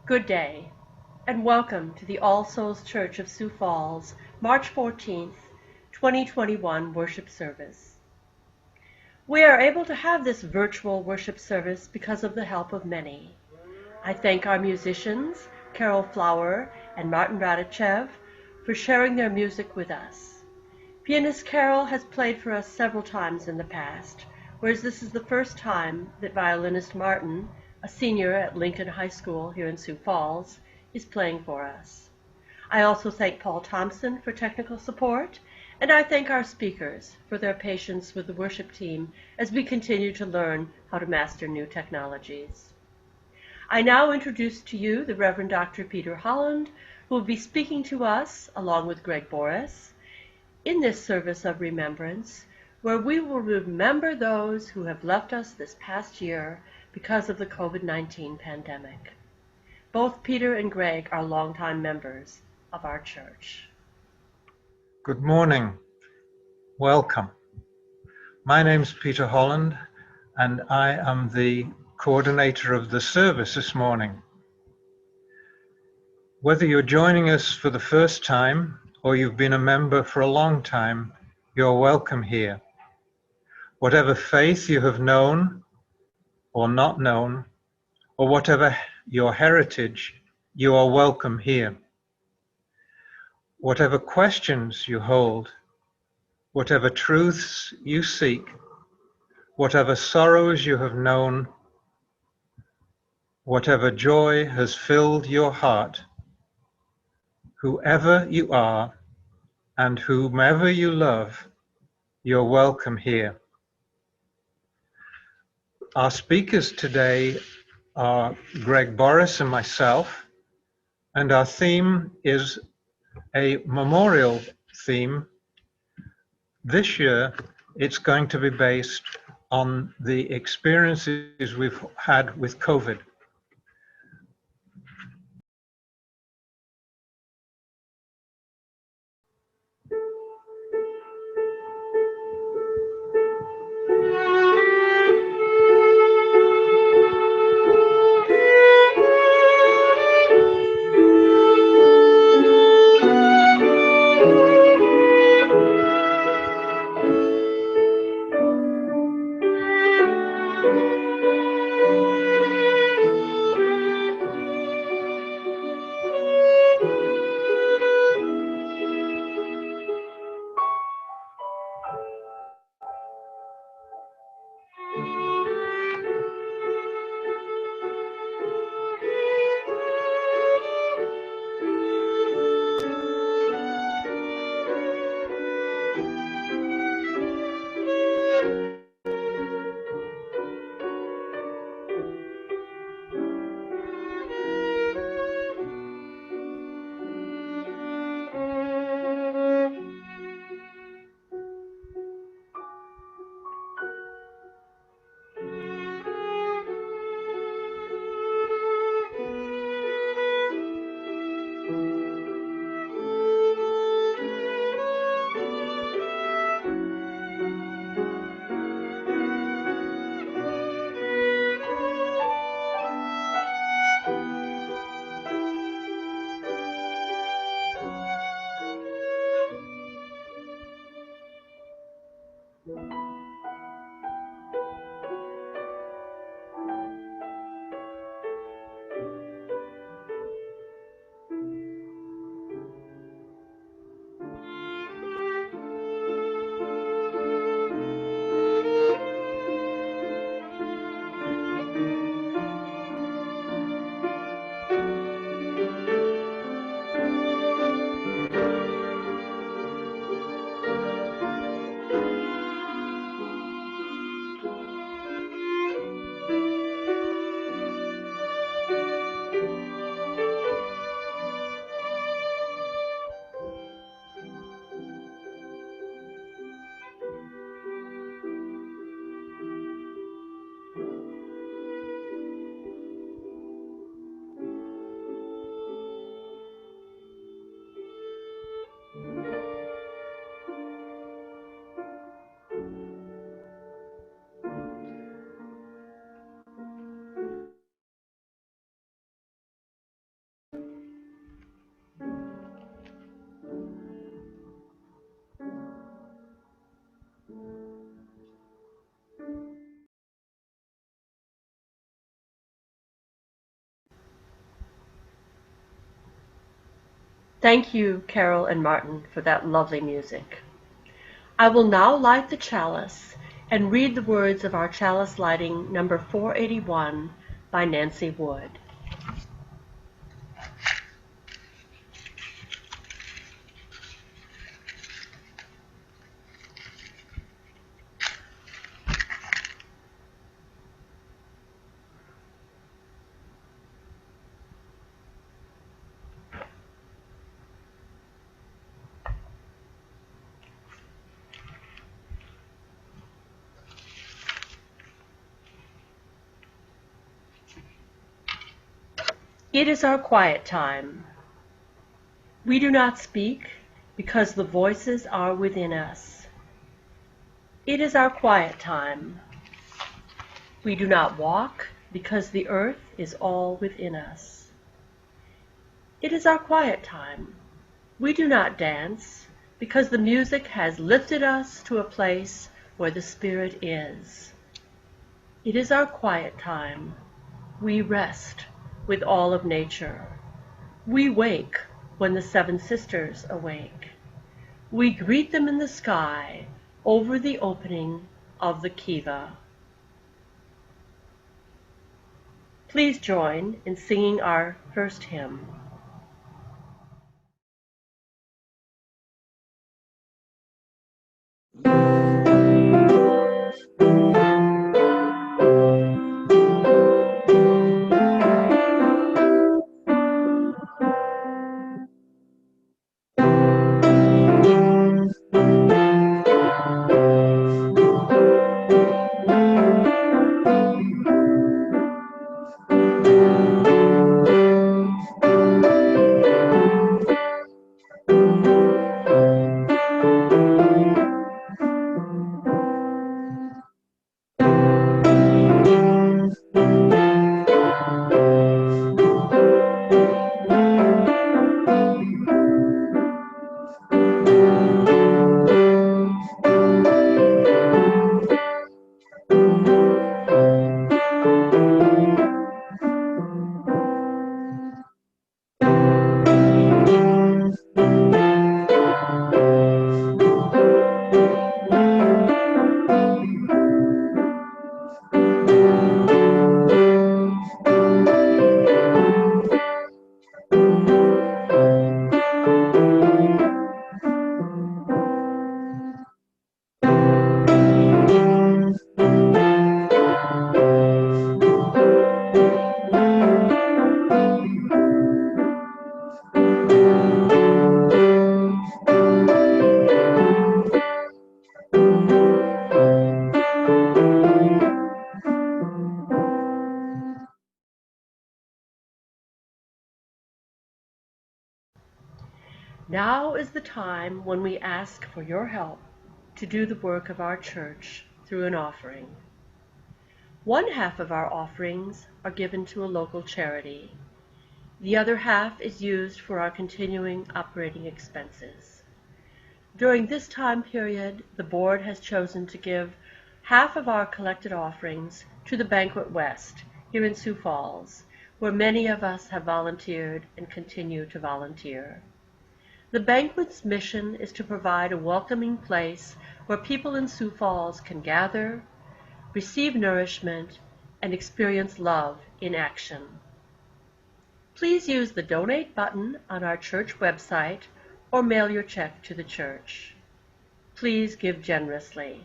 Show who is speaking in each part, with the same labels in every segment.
Speaker 1: Good day, and welcome to the All Souls Church of Sioux Falls, March 14th, 2021 worship service. We are able to have this virtual worship service because of the help of many. I thank our musicians, Carol Flower and Martin Radichev, for sharing their music with us. Pianist Carol has played for us several times in the past, whereas this is the first time that violinist Martin, a senior at Lincoln High School here in Sioux Falls, is playing for us. I also thank Paul Thompson for technical support, and I thank our speakers for their patience with the worship team as we continue to learn how to master new technologies. I now introduce to you the Reverend Dr. Peter Holland, who will be speaking to us, along with Greg Boris, in this service of remembrance, where we will remember those who have left us this past year because of the COVID-19 pandemic. Both Peter and Greg are longtime members of our church.
Speaker 2: Good morning. Welcome. My name's Peter Holland, and I am the coordinator of the service this morning. Whether you're joining us for the first time or you've been a member for a long time, you're welcome here. Whatever faith you have known or not known, or whatever your heritage, you are welcome here. Whatever questions you hold, whatever truths you seek, whatever sorrows you have known, whatever joy has filled your heart, whoever you are and whomever you love, you're welcome here. Our speakers today are Greg Boris and myself, and our theme is a memorial theme. This year, it's going to be based on the experiences we've had with COVID.
Speaker 1: Thank you, Carol and Martin, for that lovely music. I will now light the chalice and read the words of our chalice lighting number 481 by Nancy Wood. It is our quiet time. We do not speak because the voices are within us. It is our quiet time. We do not walk because the earth is all within us. It is our quiet time. We do not dance because the music has lifted us to a place where the Spirit is. It is our quiet time. We rest with all of nature. We wake when the seven sisters awake. We greet them in the sky over the opening of the kiva. Please join in singing our first hymn. Now is the time when we ask for your help to do the work of our church through an offering. One half of our offerings are given to a local charity. The other half is used for our continuing operating expenses. During this time period, the board has chosen to give half of our collected offerings to the Banquet West here in Sioux Falls, where many of us have volunteered and continue to volunteer. The Banquet's mission is to provide a welcoming place where people in Sioux Falls can gather, receive nourishment, and experience love in action. Please use the donate button on our church website or mail your check to the church. Please give generously.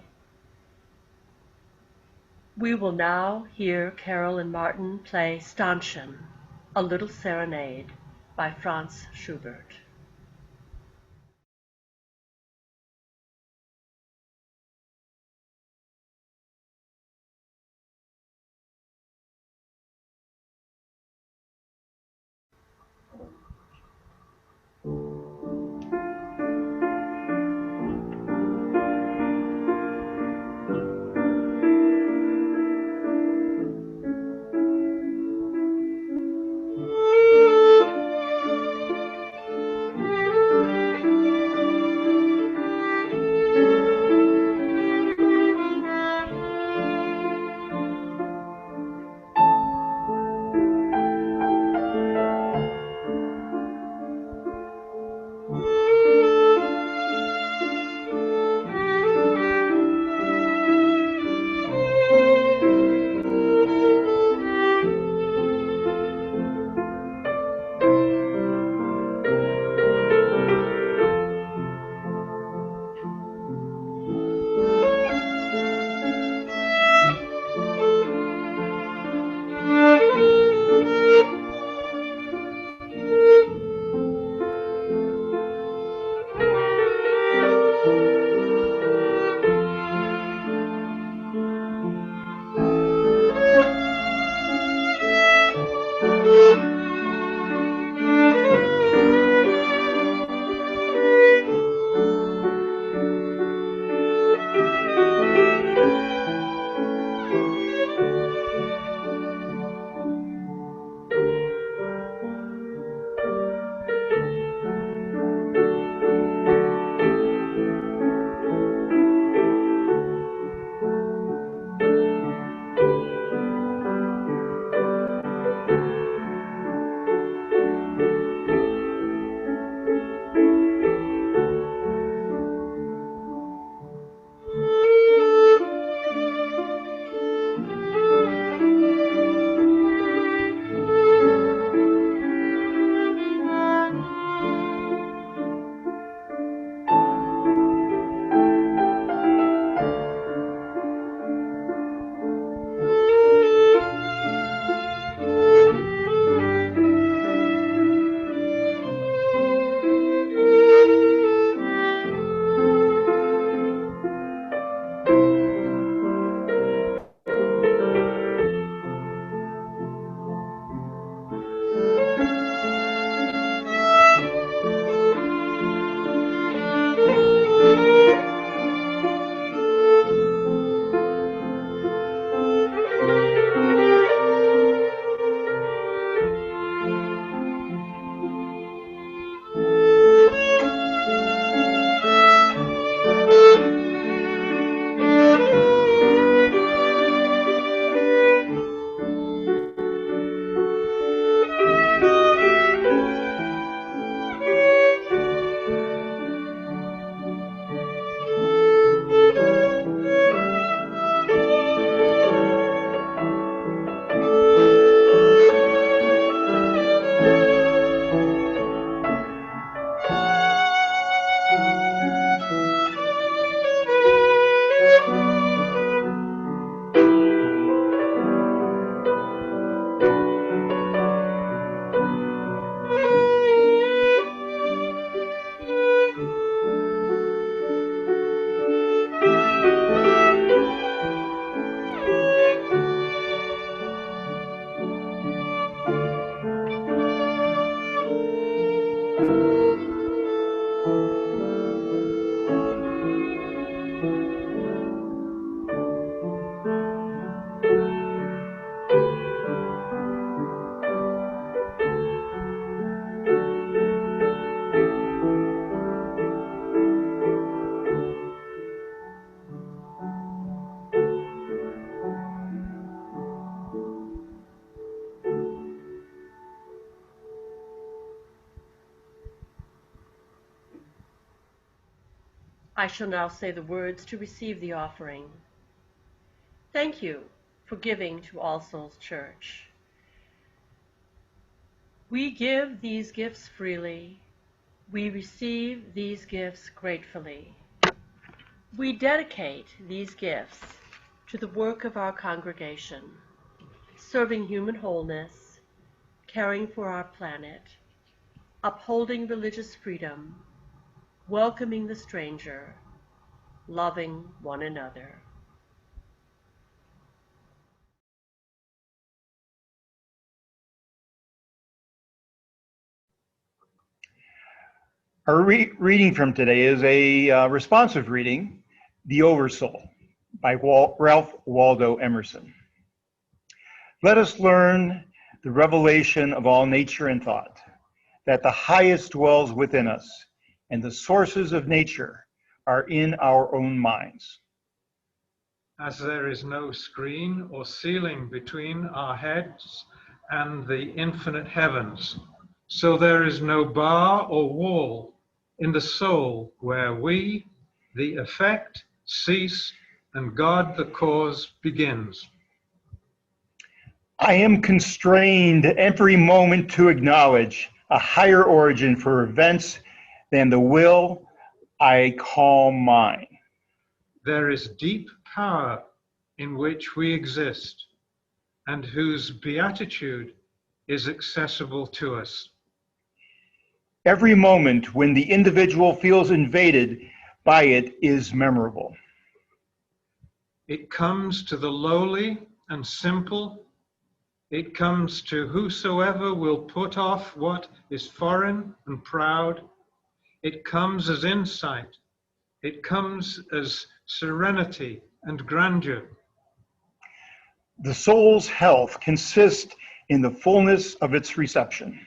Speaker 1: We will now hear Carol and Martin play Stanchen, a little serenade by Franz Schubert. I shall now say the words to receive the offering. Thank you for giving to All Souls Church. We give these gifts freely. We receive these gifts gratefully. We dedicate these gifts to the work of our congregation, serving human wholeness, caring for our planet, upholding religious freedom, welcoming the stranger, loving one another.
Speaker 3: Our reading from today is a responsive reading, The Oversoul, by Ralph Waldo Emerson. Let us learn the revelation of all nature and thought, that the highest dwells within us, and the sources of nature are in our own minds.
Speaker 2: As there is no screen or ceiling between our heads and the infinite heavens, so there is no bar or wall in the soul where we, the effect, cease, and God, the cause, begins.
Speaker 3: I am constrained every moment to acknowledge a higher origin for events than the will I call mine.
Speaker 2: There is deep power in which we exist, and whose beatitude is accessible to us.
Speaker 3: Every moment when the individual feels invaded by it is memorable.
Speaker 2: It comes to the lowly and simple. It comes to whosoever will put off what is foreign and proud. It comes as insight. It comes as serenity and grandeur.
Speaker 3: The soul's health consists in the fullness of its reception.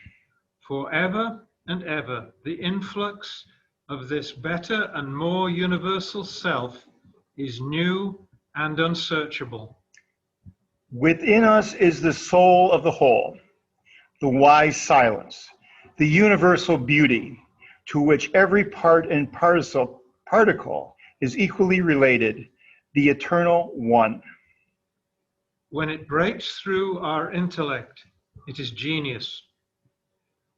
Speaker 2: Forever and ever, the influx of this better and more universal self is new and unsearchable.
Speaker 3: Within us is the soul of the whole, the wise silence, the universal beauty, to which every part and particle is equally related, the eternal one.
Speaker 2: When it breaks through our intellect, it is genius.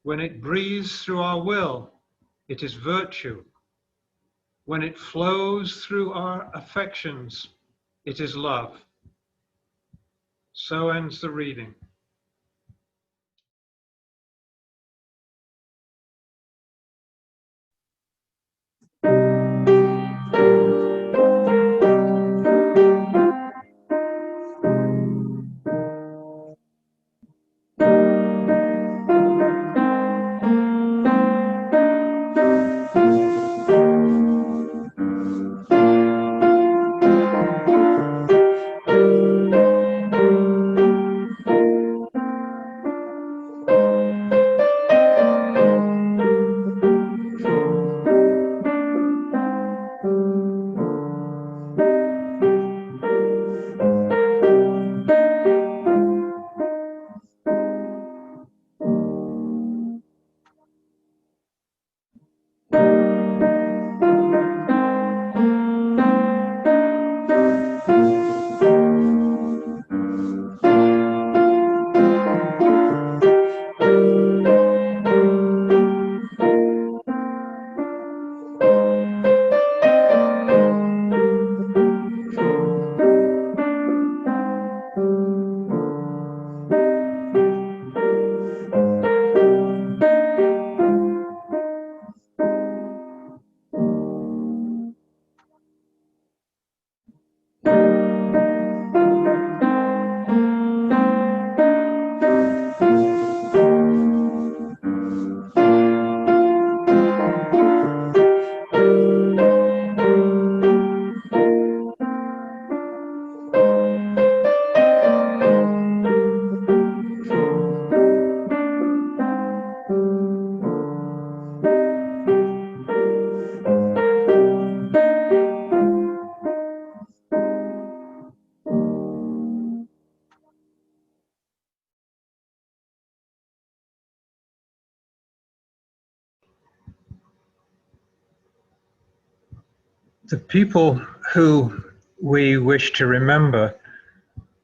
Speaker 2: When it breathes through our will, it is virtue. When it flows through our affections, it is love. So ends the reading. The people who we wish to remember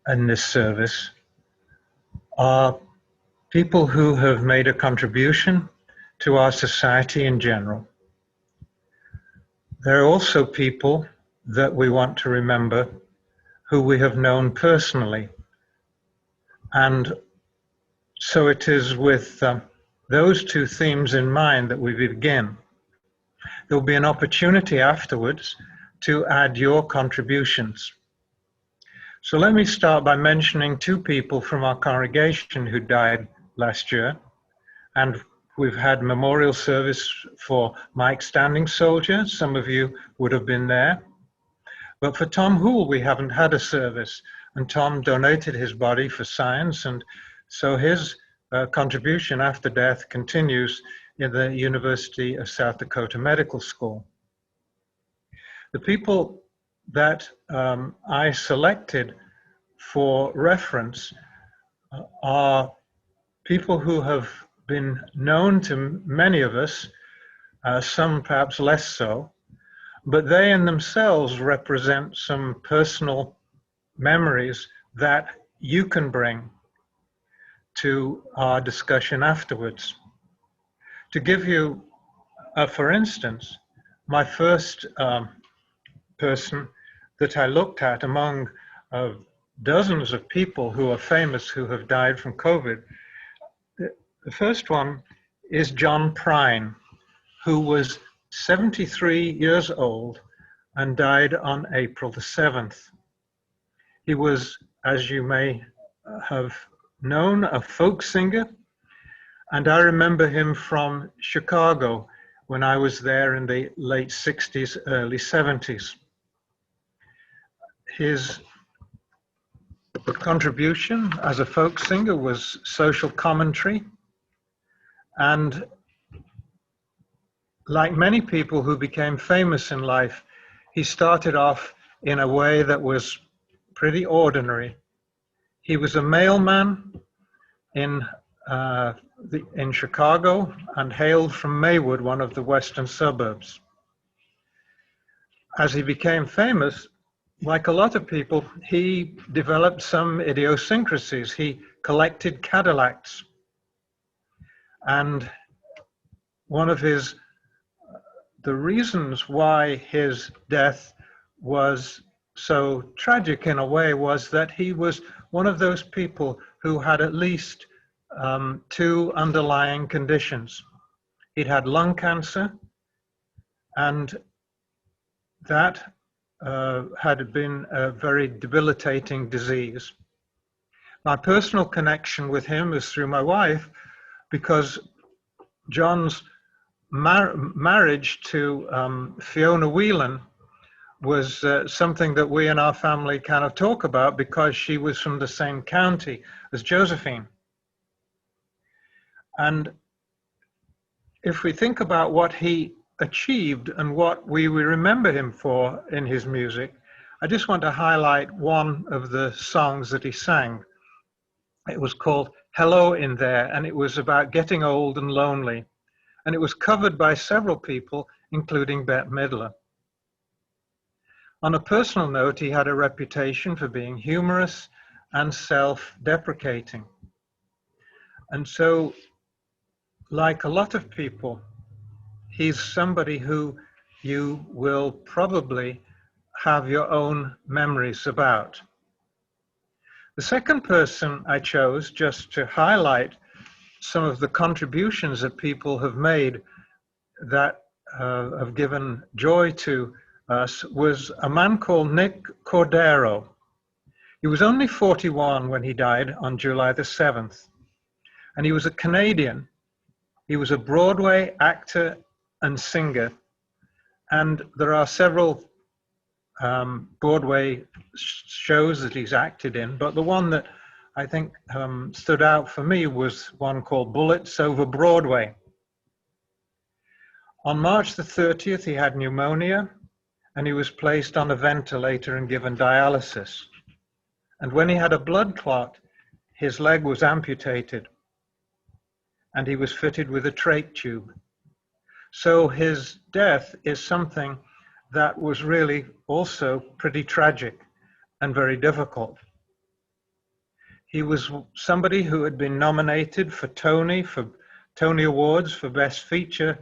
Speaker 2: in this service are people who have made a contribution to our society in general. There are also people that we want to remember who we have known personally. And so it is with those two themes in mind that we begin. There will be an opportunity afterwards to add your contributions. So let me start by mentioning two people from our congregation who died last year. And we've had memorial service for Mike Standing Soldier. Some of you would have been there. But for Tom Hoole, we haven't had a service. And Tom donated his body for science. And so his contribution after death continues in the University of South Dakota Medical School. The people that I selected for reference are people who have been known to many of us, some perhaps less so, but they in themselves represent some personal memories that you can bring to our discussion afterwards. To give you, for instance, my first person that I looked at among dozens of people who are famous who have died from COVID. The first one is John Prine, who was 73 years old and died on April the 7th. He was, as you may have known, a folk singer, and I remember him from Chicago when I was there in the late 60s, early 70s. His contribution as a folk singer was social commentary, and like many people who became famous in life, he started off in a way that was pretty ordinary. He was a mailman in Chicago and hailed from Maywood, one of the western suburbs. As he became famous, like a lot of people, he developed some idiosyncrasies. He collected Cadillacs. And one of the reasons why his death was so tragic in a way was that he was one of those people who had at least two underlying conditions. He'd had lung cancer, and that had been a very debilitating disease. My personal connection with him is through my wife, because John's marriage to Fiona Whelan was something that we in our family kind of talk about, because she was from the same county as Josephine. And if we think about what he achieved and what we remember him for in his music, I just want to highlight one of the songs that he sang. It was called Hello in There, and it was about getting old and lonely. And it was covered by several people, including Bette Midler. On a personal note, he had a reputation for being humorous and self-deprecating. And so, like a lot of people, he's somebody who you will probably have your own memories about. The second person I chose, just to highlight some of the contributions that people have made that have given joy to us, was a man called Nick Cordero. He was only 41 when he died on July the 7th. And he was a Canadian. He was a Broadway actor and singer. And there are several Broadway shows that he's acted in, but the one that I think stood out for me was one called Bullets Over Broadway. On March the 30th, he had pneumonia, and he was placed on a ventilator and given dialysis. And when he had a blood clot, his leg was amputated, and he was fitted with a trach tube. So his death is something that was really also pretty tragic and very difficult. He was somebody who had been nominated for Tony Awards for Best Feature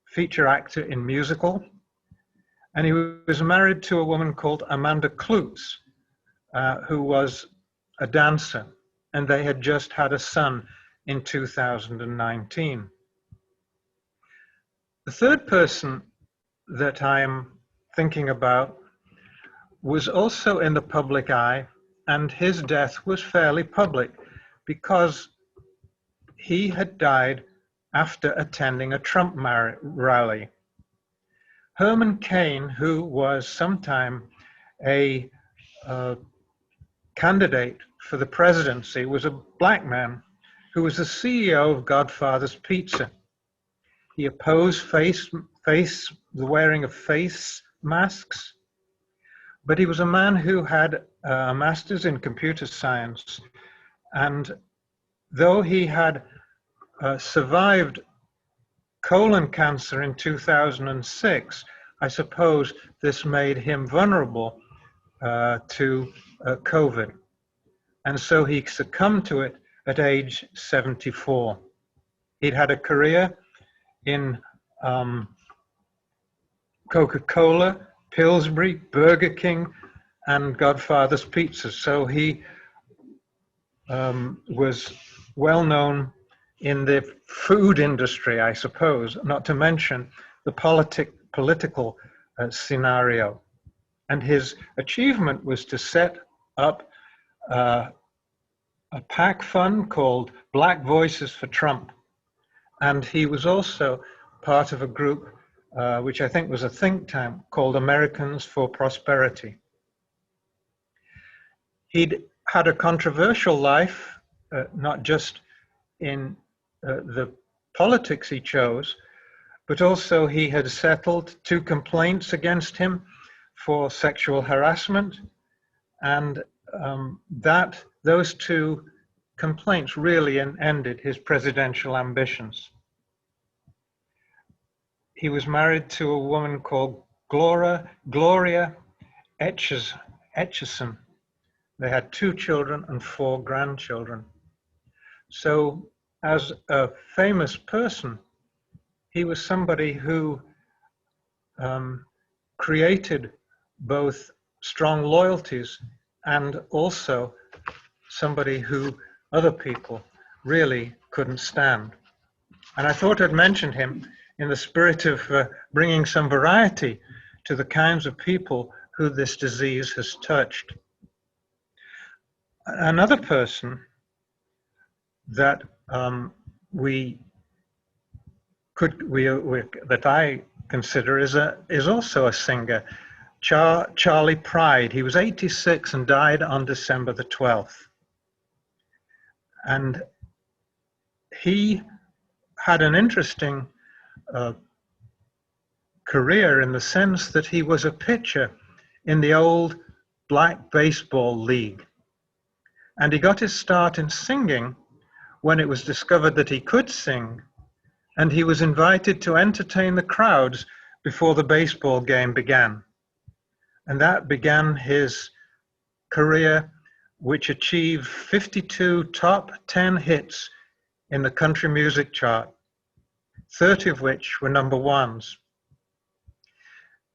Speaker 2: Feature Actor in Musical. And he was married to a woman called Amanda Kloots, who was a dancer. And they had just had a son in 2019. The third person that I'm thinking about was also in the public eye, and his death was fairly public because he had died after attending a Trump rally. Herman Cain, who was sometime a candidate for the presidency, was a black man who was the CEO of Godfather's Pizza. He opposed the wearing of face masks, but he was a man who had a master's in computer science, and though he had survived colon cancer in 2006, I suppose this made him vulnerable to COVID. And so he succumbed to it at age 74. He'd had a career in Coca-Cola, Pillsbury, Burger King, and Godfather's Pizza. So he was well known in the food industry, I suppose, not to mention the political scenario. And his achievement was to set up a PAC fund called Black Voices for Trump. And he was also part of a group which I think was a think tank called Americans for Prosperity. He'd had a controversial life, not just in the politics he chose, but also he had settled 2 complaints against him for sexual harassment, and those 2 complaints really ended his presidential ambitions. He was married to a woman called Gloria Etchison. They had 2 children and 4 grandchildren. So as a famous person, he was somebody who created both strong loyalties and also somebody who other people really couldn't stand. And I thought I'd mention him in the spirit of bringing some variety to the kinds of people who this disease has touched. Another person that that I consider is also a singer, Charlie Pride. He was 86 and died on December the 12th. And he had an interesting career in the sense that he was a pitcher in the old Black Baseball League. And he got his start in singing when it was discovered that he could sing, and he was invited to entertain the crowds before the baseball game began. And that began his career, which achieved 52 top 10 hits in the country music chart, 30 of which were number ones.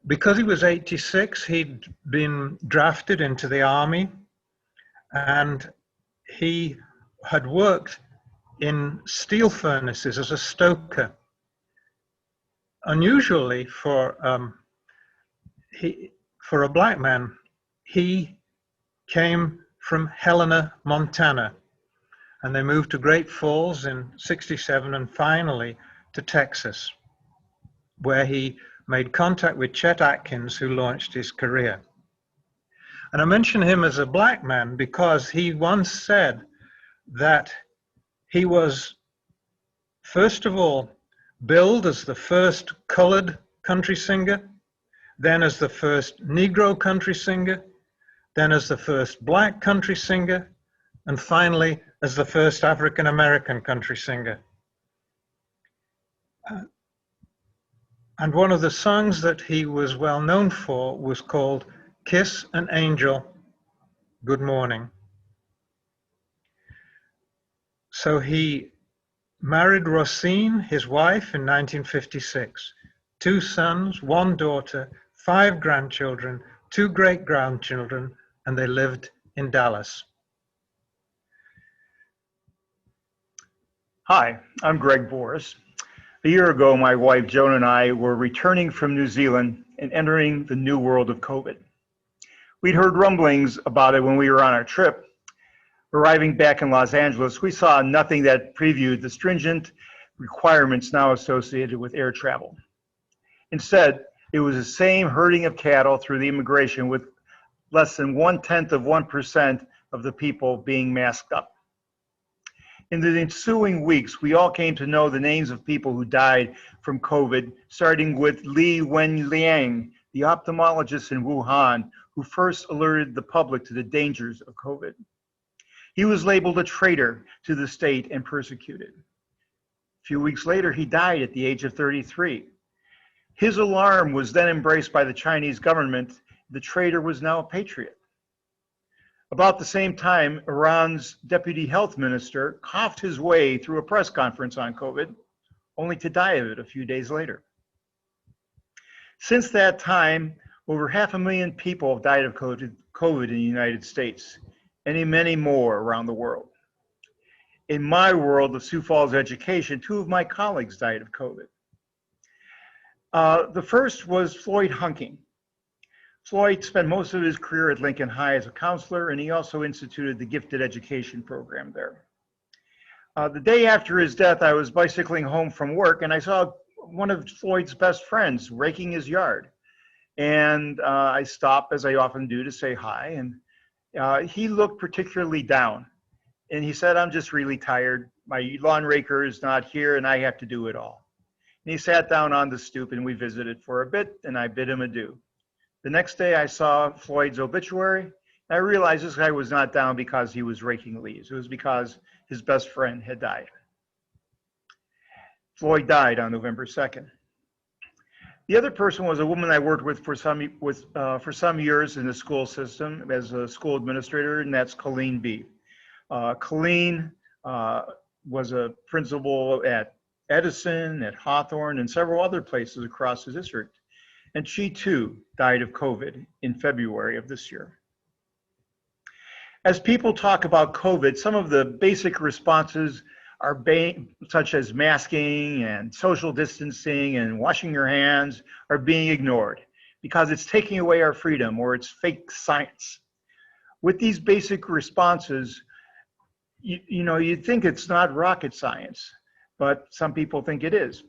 Speaker 2: Because he was 86, he'd been drafted into the army, and he had worked in steel furnaces as a stoker. Unusually for a black man, he came from Helena, Montana, and they moved to Great Falls in '67 and finally to Texas, where he made contact with Chet Atkins, who launched his career. And I mention him as a black man because he once said that he was, first of all, billed as the first colored country singer, then as the first Negro country singer, then as the first black country singer, and finally as the first African American country singer. And one of the songs that he was well known for was called Kiss an Angel, Good Morning. So he married Rosine, his wife, in 1956. 2 sons, 1 daughter, 5 grandchildren, 2 great-grandchildren, and they lived in Dallas.
Speaker 3: Hi, I'm Greg Boris. A year ago, my wife Joan and I were returning from New Zealand and entering the new world of COVID. We'd heard rumblings about it when we were on our trip. Arriving back in Los Angeles, we saw nothing that previewed the stringent requirements now associated with air travel. Instead, it was the same herding of cattle through the immigration, with less than 0.1% of the people being masked up. In the ensuing weeks, we all came to know the names of people who died from COVID, starting with Li Wenliang, the ophthalmologist in Wuhan, who first alerted the public to the dangers of COVID. He was labeled a traitor to the state and persecuted. A few weeks later, he died at the age of 33. His alarm was then embraced by the Chinese government. The traitor was now a patriot. About the same time, Iran's deputy health minister coughed his way through a press conference on COVID, only to die of it a few days later. Since that time, over 500,000 people have died of COVID in the United States, and many more around the world. In my world of Sioux Falls education, 2 of my colleagues died of COVID. The first was Floyd Hunking. Floyd spent most of his career at Lincoln High as a counselor, and he also instituted the gifted education program there. The day after his death, I was bicycling home from work, and I saw one of Floyd's best friends raking his yard. And I stopped, as I often do, to say hi, and he looked particularly down. And he said, "I'm just really tired. My lawn raker is not here, and I have to do it all." And he sat down on the stoop, and we visited for a bit, and I bid him adieu. The next day, I saw Floyd's obituary, and I realized this guy was not down because he was raking leaves. It was because his best friend had died. Floyd died on November 2nd. The other person was a woman I worked with for some years in the school system as a school administrator, and that's Colleen B. Colleen was a principal at Edison, at Hawthorne, and several other places across the district. And she too died of COVID in February of this year. As people talk about COVID, some of the basic responses are such as masking and social distancing and washing your hands are being ignored because it's taking away our freedom or it's fake science. With these basic responses, you'd think it's not rocket science, but some people think it is.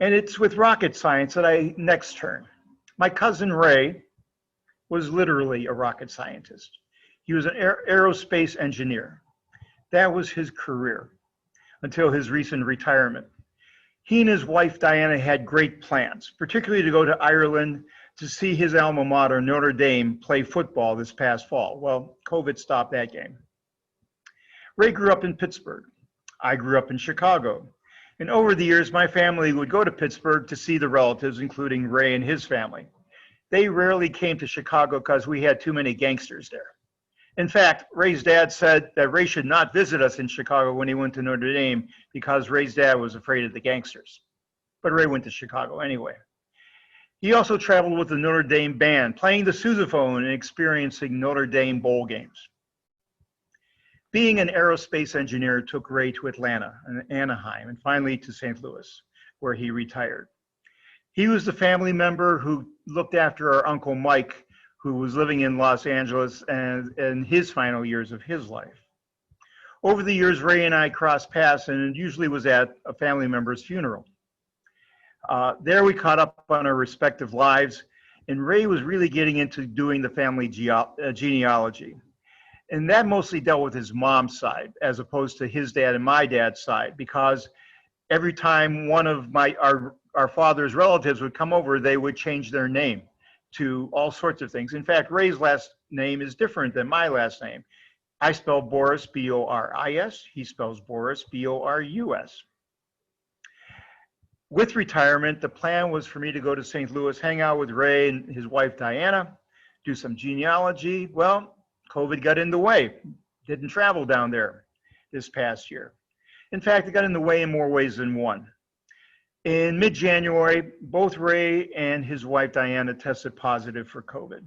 Speaker 3: And it's with rocket science that I next turn. My cousin Ray was literally a rocket scientist. He was an aerospace engineer. That was his career until his recent retirement. He and his wife Diana had great plans, particularly to go to Ireland to see his alma mater, Notre Dame, play football this past fall. Well, COVID stopped that game. Ray grew up in Pittsburgh. I grew up in Chicago. And over the years, my family would go to Pittsburgh to see the relatives, including Ray and his family. They rarely came to Chicago because we had too many gangsters there. In fact, Ray's dad said that Ray should not visit us in Chicago when he went to Notre Dame because Ray's dad was afraid of the gangsters. But Ray went to Chicago anyway. He also traveled with the Notre Dame band, playing the sousaphone and experiencing Notre Dame bowl games. Being an aerospace engineer took Ray to Atlanta and Anaheim and finally to St. Louis, where he retired. He was the family member who looked after our Uncle Mike, who was living in Los Angeles and in his final years of his life. Over the years, Ray and I crossed paths, and it usually was at a family member's funeral. There we caught up on our respective lives, and Ray was really getting into doing the family genealogy. And that mostly dealt with his mom's side, as opposed to his dad and my dad's side, because every time one of our father's relatives would come over, they would change their name to all sorts of things. In fact, Ray's last name is different than my last name. I spell Boris, B-O-R-I-S. He spells Boris, B-O-R-U-S. With retirement, the plan was for me to go to St. Louis, hang out with Ray and his wife Diana, do some genealogy. Well, COVID got in the way. Didn't travel down there this past year. In fact, it got in the way in more ways than one. In mid-January, both Ray and his wife Diana tested positive for COVID.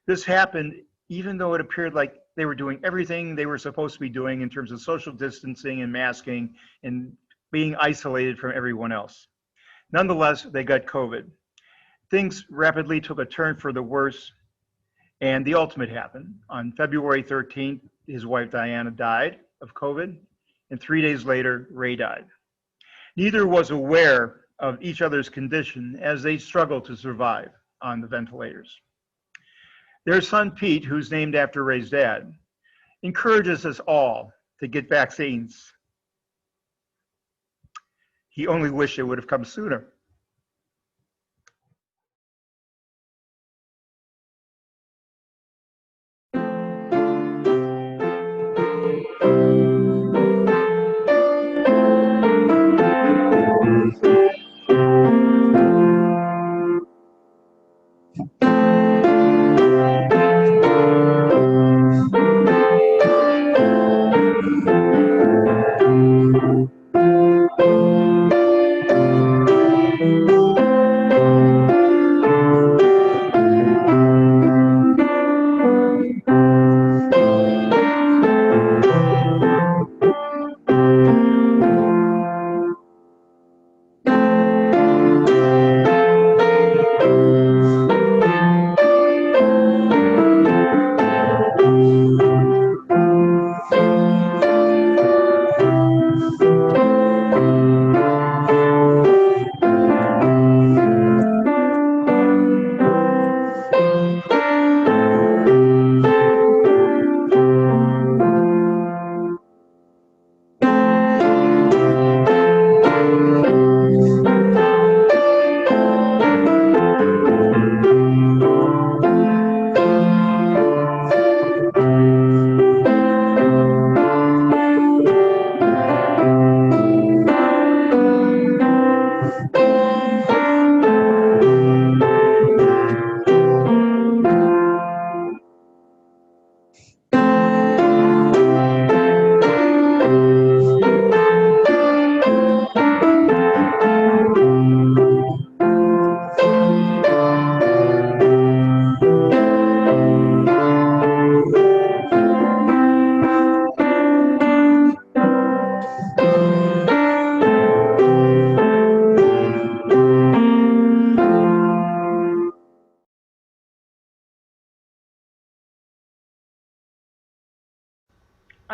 Speaker 3: This happened even though it appeared like they were doing everything they were supposed to be doing in terms of social distancing and masking and being isolated from everyone else. Nonetheless, they got COVID. Things rapidly took a turn for the worse, and the ultimate happened. On February 13th, his wife Diana died of COVID, and 3 days later, Ray died. Neither was aware of each other's condition as they struggled to survive on the ventilators. Their son, Pete, who's named after Ray's dad, encourages us all to get vaccines. He only wished it would have come sooner.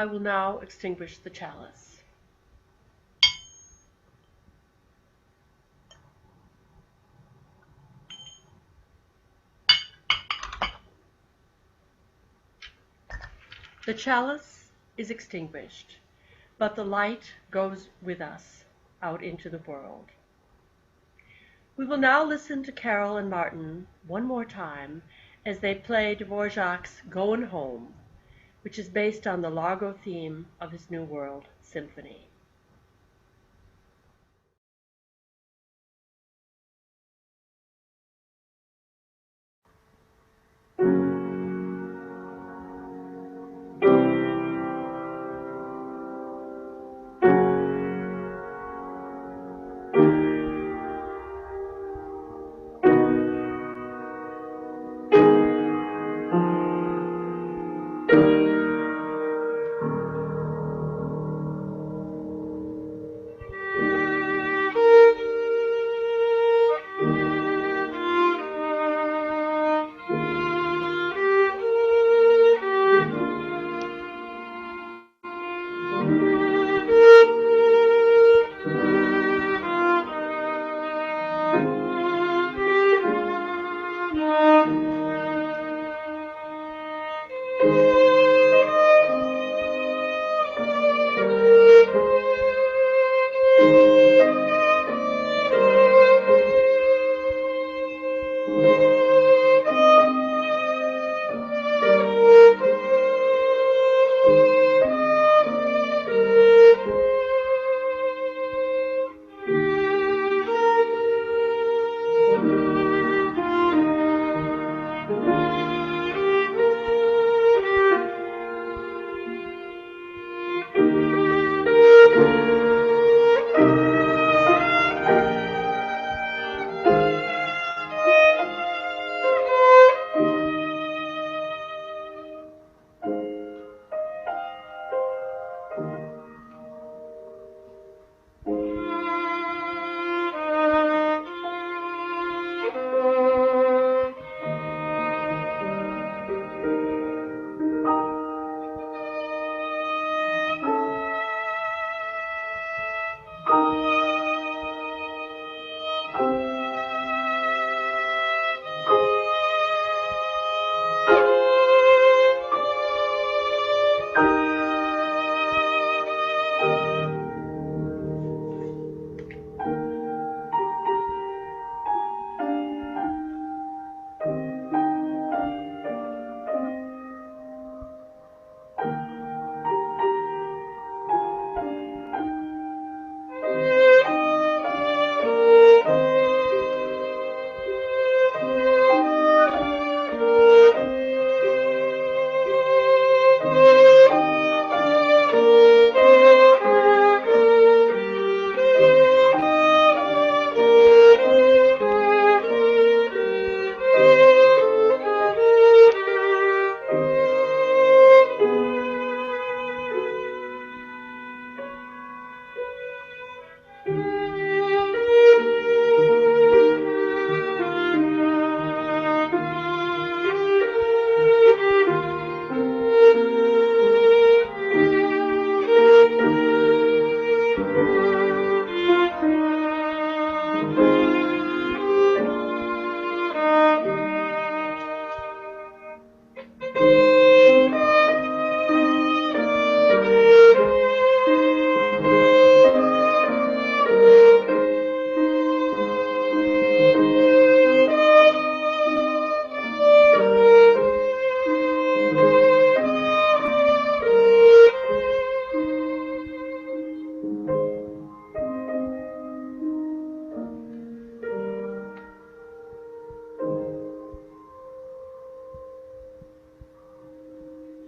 Speaker 1: I will now extinguish the chalice. The chalice is extinguished, but the light goes with us out into the world. We will now listen to Carol and Martin one more time as they play Dvorak's Goin' Home, which is based on the Largo theme of his New World Symphony.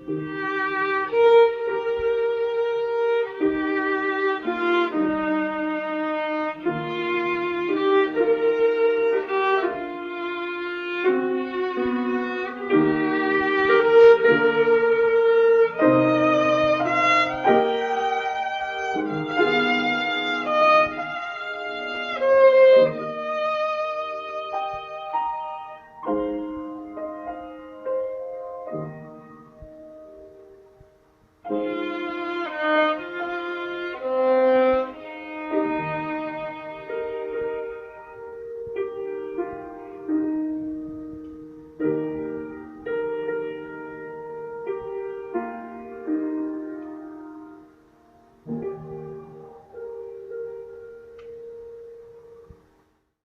Speaker 1: you.